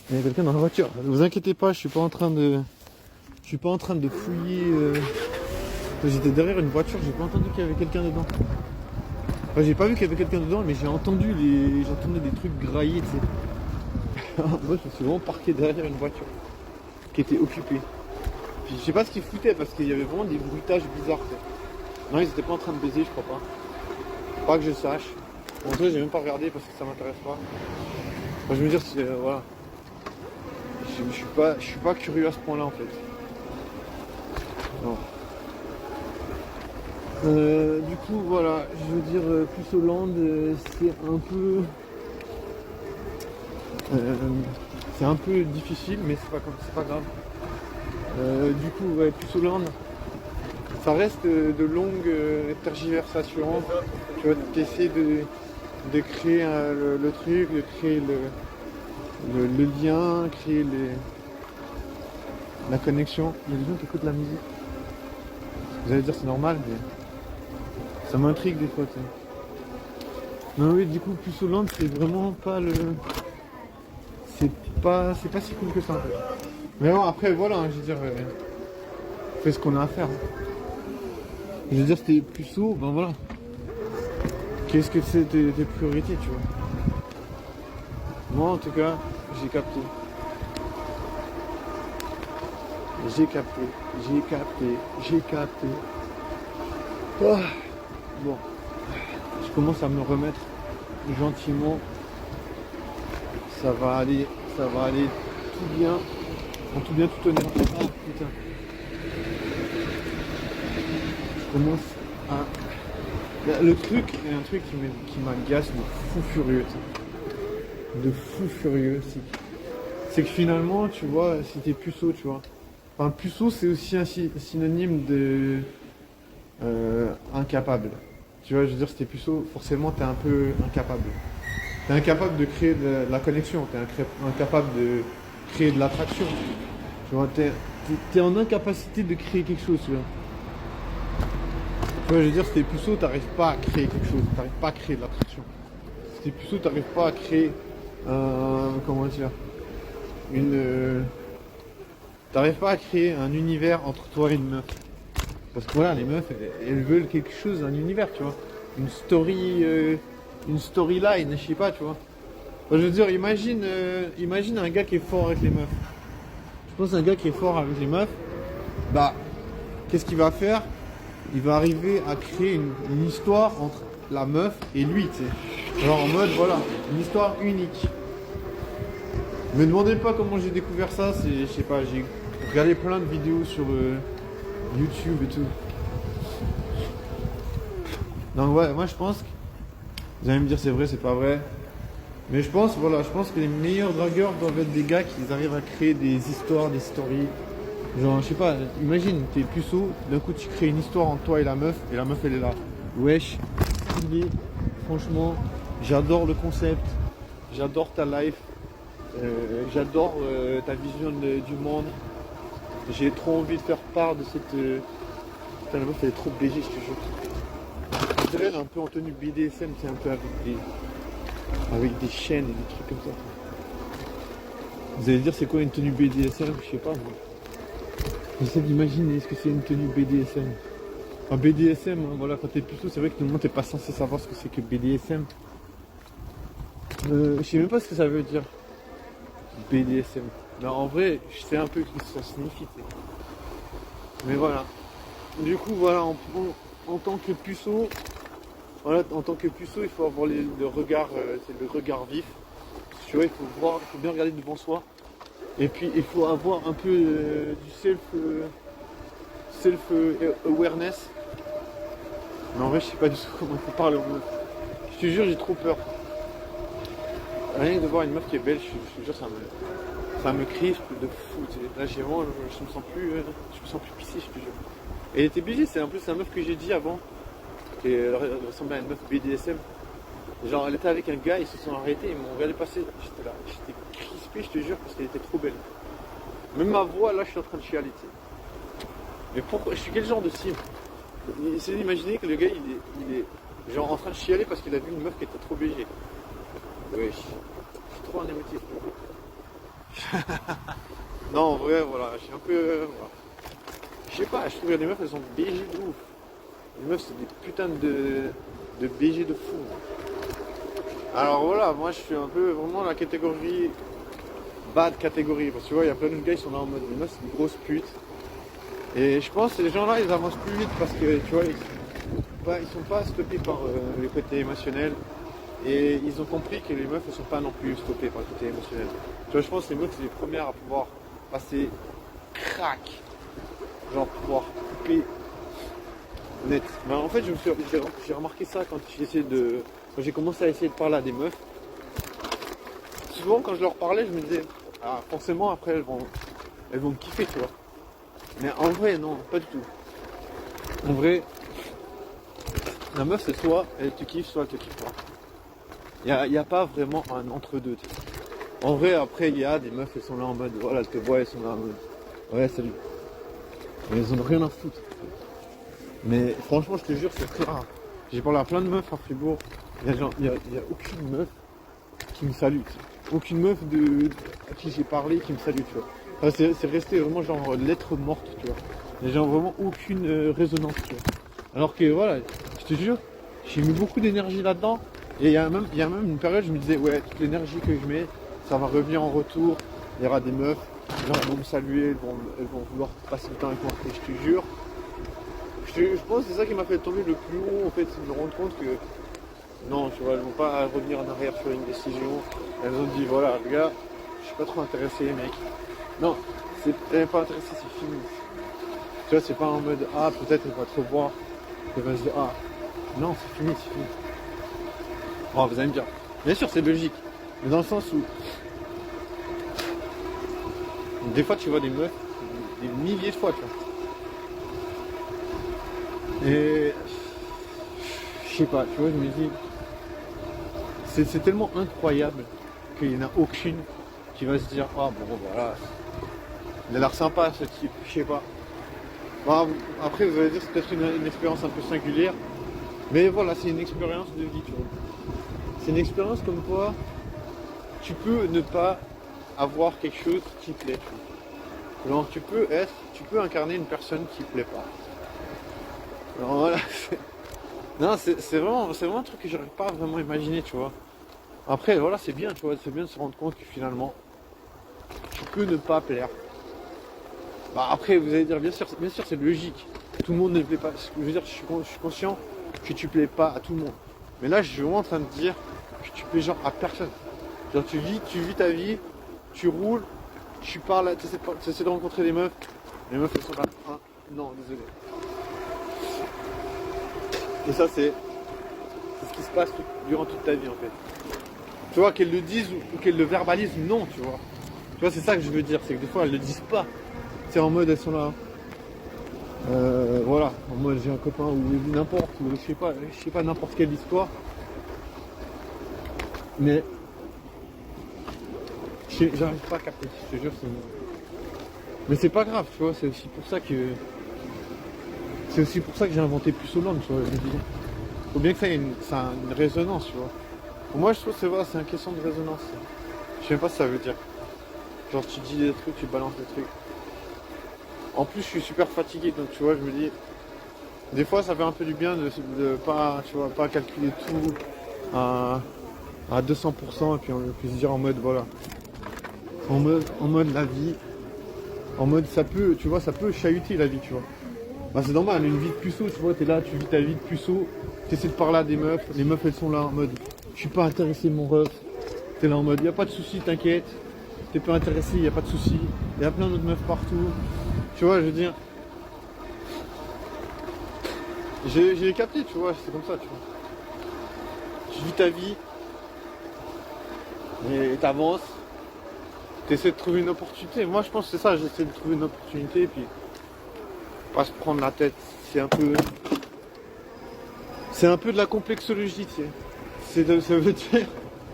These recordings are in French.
Il y a quelqu'un dans la voiture. Ne vous inquiétez pas, je suis pas en train de fouiller. J'étais derrière une voiture, j'ai pas entendu qu'il y avait quelqu'un dedans. Enfin, j'ai pas vu qu'il y avait quelqu'un dedans, mais j'entendais des trucs grailler, tu sais. Moi, je me suis vraiment parqué derrière une voiture qui était occupée. Puis je sais pas ce qu'ils foutaient parce qu'il y avait vraiment des bruitages bizarres, tu sais. Non, ils étaient pas en train de baiser, je crois pas. Pas que je sache. En tout cas, j'ai même pas regardé parce que ça m'intéresse pas. Enfin, je veux dire, voilà. Je suis pas curieux à ce point-là en fait. Non. Du coup, voilà, je veux dire, plus Hollande, c'est un peu difficile, mais c'est pas grave. Du coup, ouais, plus Hollande, ça reste de longues tergiversations. Tu vas essayer de créer le truc, de créer le lien, créer la connexion. Il y a des gens qui écoutent la musique. Vous allez dire c'est normal, mais ça m'intrigue des fois. Non oui, du coup, plus Hollande, c'est vraiment pas le... C'est pas si cool que ça en fait. Mais bon, après voilà, hein, je veux dire, on fait ce qu'on a à faire. Je veux dire, c'était plus haut, ben voilà. Qu'est-ce que c'est tes priorités, tu vois. Moi en tout cas, j'ai capté. J'ai capté. Oh, bon, je commence à me remettre gentiment. Ça va aller tout bien. En tout bien, tout honnête. Ah putain. Je commence à... Le truc, il y a un truc qui m'agace de fou furieux. De fou furieux. C'est que finalement, tu vois, si t'es puceau, tu vois. Enfin, puceau, c'est aussi un synonyme de incapable. Tu vois, je veux dire, si t'es puceau, forcément, t'es un peu incapable. T'es incapable de créer de la connexion, t'es incapable de créer de l'attraction. Tu vois, t'es en incapacité de créer quelque chose, tu vois. Tu vois, je veux dire, si t'es puceau, t'arrives pas à créer quelque chose, t'arrives pas à créer de l'attraction. Si t'es puceau, t'arrives pas à créer comment dire, t'arrives pas à créer un univers entre toi et une meuf. Parce que voilà, les meufs, elles veulent quelque chose, un univers, tu vois. Une storyline, je sais pas, tu vois. Enfin, je veux dire, imagine un gars qui est fort avec les meufs. Je pense un gars qui est fort avec les meufs, bah, qu'est-ce qu'il va faire? Il va arriver à créer une histoire entre la meuf et lui, tu sais. Genre en mode, voilà, une histoire unique. Me demandez pas comment j'ai découvert ça, je sais pas, j'ai regardé plein de vidéos sur YouTube et tout. Donc ouais, moi je pense que... Vous allez me dire c'est vrai, c'est pas vrai. Mais je pense que les meilleurs dragueurs doivent être des gars qui arrivent à créer des histoires, des stories. Genre, je sais pas, imagine, t'es puceau, d'un coup tu crées une histoire entre toi et la meuf elle est là. Wesh, stylé, franchement, j'adore le concept, j'adore ta life, j'adore ta vision du monde. J'ai trop envie de faire part de cette... Putain, la meuf elle est trop BG, je te jure. Je dirais elle est un peu en tenue BDSM, c'est un peu avec des chaînes et des trucs comme ça. Vous allez dire c'est quoi une tenue BDSM? Je sais pas moi. J'essaie d'imaginer ce que c'est une tenue BDSM. Enfin BDSM, hein, voilà, quand t'es puceau, c'est vrai que tout le monde n'est pas censé savoir ce que c'est que BDSM. Je sais même pas ce que ça veut dire. BDSM. Non, en vrai, je sais un peu ce que ça signifie. Mais voilà. Du coup, voilà, en tant que puceau, voilà, en tant que puceau, il faut avoir le regard, c'est le regard vif. Tu vois, il faut bien regarder devant soi. Et puis, il faut avoir un peu du self-awareness. Mais en vrai, je sais pas du tout comment il faut parler au monde. Je te jure, j'ai trop peur. Rien que de voir une meuf qui est belle, je te jure, ça me crispe de fou. Tu sais. Là, je me sens plus pissé, je te jure. Et elle était BG, c'est en plus la meuf que j'ai dit avant. Elle ressemblait à une meuf BDSM. Genre, elle était avec un gars, ils se sont arrêtés, ils m'ont regardé passer. J'étais là, j'étais crispé, je te jure, parce qu'elle était trop belle. Même ma voix, là, je suis en train de chialer, tu sais. Mais pourquoi? Je suis quel genre de cible? Essayez d'imaginer que le gars, il est genre en train de chialer parce qu'il a vu une meuf qui était trop BG. Ouais, je suis trop en émotif. Non, en vrai, voilà, je suis un peu. Voilà. Je sais pas, je trouve que les meufs, elles sont BG de ouf. Les meufs, c'est des putains de BG de fou. Alors voilà, moi, je suis un peu vraiment la catégorie. Bad catégorie. Parce que tu vois, il y a plein de gars, ils sont là en mode, les meufs, c'est des grosses putes. Et je pense que ces gens-là, ils avancent plus vite parce que, tu vois, ils sont pas stoppés par le côté émotionnel. Et ils ont compris que les meufs ne sont pas non plus stoppées par le côté émotionnel. Tu vois, je pense que les meufs, c'est les premières à pouvoir passer crack. Genre pouvoir couper net. Ben, en fait, j'ai remarqué ça quand quand j'ai commencé à essayer de parler à des meufs. Souvent, quand je leur parlais, je me disais, ah, forcément, après, elles vont me kiffer, tu vois. Mais en vrai, non, pas du tout. En vrai, la meuf, c'est soit elle te kiffe, soit elle te kiffe pas. Il y a pas vraiment un entre-deux. Tu sais. En vrai, après, il y a des meufs, elles sont là en mode, voilà, elles te voient, elles sont là en mode, ouais, salut. Mais elles en ont rien à foutre. Mais franchement, je te jure, c'est très rare. J'ai parlé à plein de meufs à Fribourg. Il y a aucune meuf qui me salue. Tu sais. Aucune meuf à qui j'ai parlé qui me salue, tu vois. Enfin, c'est resté vraiment genre lettre morte, tu vois. Il y a genre vraiment aucune résonance, tu vois. Alors que voilà, je te jure, j'ai mis beaucoup d'énergie là-dedans. Et il y a même une période, je me disais, ouais, toute l'énergie que je mets, ça va revenir en retour. Il y aura des meufs, genre, elles vont me saluer, elles vont vouloir passer le temps avec moi. Et je te jure, je pense que c'est ça qui m'a fait tomber le plus haut, en fait, c'est de me rendre compte que non, tu vois, elles vont pas revenir en arrière sur une décision. Elles ont dit, voilà, le gars, je suis pas trop intéressé, mec. Non, elle n'est pas intéressée, c'est fini. Tu vois, c'est pas en mode, ah, peut-être elle va te revoir. Elle va se dire, ah, non, c'est fini, c'est fini. Oh, vous allez me dire, bien sûr, c'est Belgique. Mais dans le sens où, des fois, tu vois des meufs, des milliers de fois, tu vois. Et, je sais pas, tu vois, je me dis, c'est tellement incroyable qu'il n'y en a aucune qui va se dire, ah, bon, voilà, il a l'air sympa, ce type, je sais pas. Bon, après, vous allez dire, c'est peut-être une expérience un peu singulière. Mais voilà, c'est une expérience de vie, tu vois. C'est une expérience comme quoi tu peux ne pas avoir quelque chose qui te plaît. Tu vois. Genre, tu peux incarner une personne qui te plaît pas. Alors voilà, non, c'est vraiment un truc que j'arrive pas à vraiment imaginer, tu vois. Après, voilà, c'est bien, tu vois, c'est bien de se rendre compte que finalement, tu peux ne pas plaire. Bah après, vous allez dire, bien sûr, c'est logique. Tout le monde ne plaît pas. Je veux dire, je suis conscient que tu plais pas à tout le monde. Mais là, je suis vraiment en train de dire que tu plais genre à personne. Genre, tu vis ta vie, tu roules, tu parles, tu essaies de rencontrer des meufs. Les meufs, elles sont là. Ah, non, désolé. Et ça, c'est ce qui se passe durant toute ta vie, en fait. Tu vois, qu'elles le disent ou qu'elles le verbalisent, non, tu vois. Tu vois, c'est ça que je veux dire, c'est que des fois, elles le disent pas. C'est en mode, elles sont là. Voilà, en mode j'ai un copain ou n'importe, ou je sais pas n'importe quelle histoire. Mais j'arrive pas à capter, je te jure. Mais c'est pas grave, tu vois, c'est aussi pour ça que j'ai inventé Puce Hollande, tu vois. Je me dis, faut bien que ça ait une résonance, tu vois. Pour moi, je trouve que c'est une question de résonance. Je sais même pas ce que ça veut dire. Genre tu dis des trucs, tu balances des trucs. En plus, je suis super fatigué, donc tu vois, je me dis, des fois, ça fait un peu du bien de pas, tu vois, pas calculer tout à 200%, et puis se dire en mode, voilà, en mode la vie, en mode ça peut, tu vois, ça peut chahuter la vie, tu vois. Bah, c'est normal, une vie de puceau, tu vois, t'es là, tu vis ta vie de puceau, t'essaies de parler à des meufs, les meufs elles sont là en mode, je suis pas intéressé mon ref, t'es là en mode, y a pas de souci, t'inquiète, t'es pas intéressé, y a pas de souci, y a plein d'autres meufs partout, tu vois, je veux dire. J'ai capté, tu vois, c'est comme ça, tu vois. Tu vis ta vie, et t'avances, t'essaies de trouver une opportunité. Moi, je pense que c'est ça, j'essaie de trouver une opportunité, et puis pas se prendre la tête. C'est un peu de la complexologie, tu sais.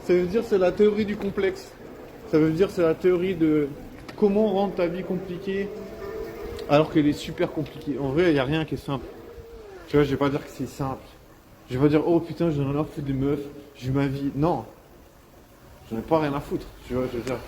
Ça veut dire c'est la théorie du complexe. Ça veut dire c'est la théorie de comment rendre ta vie compliquée alors qu'elle est super compliquée. En vrai, il n'y a rien qui est simple. Tu vois, je vais pas dire que c'est simple. Je vais pas dire, oh putain, j'en ai rien à foutre des meufs, j'ai ma vie. Non, j'en ai pas rien à foutre. Tu vois, je veux dire.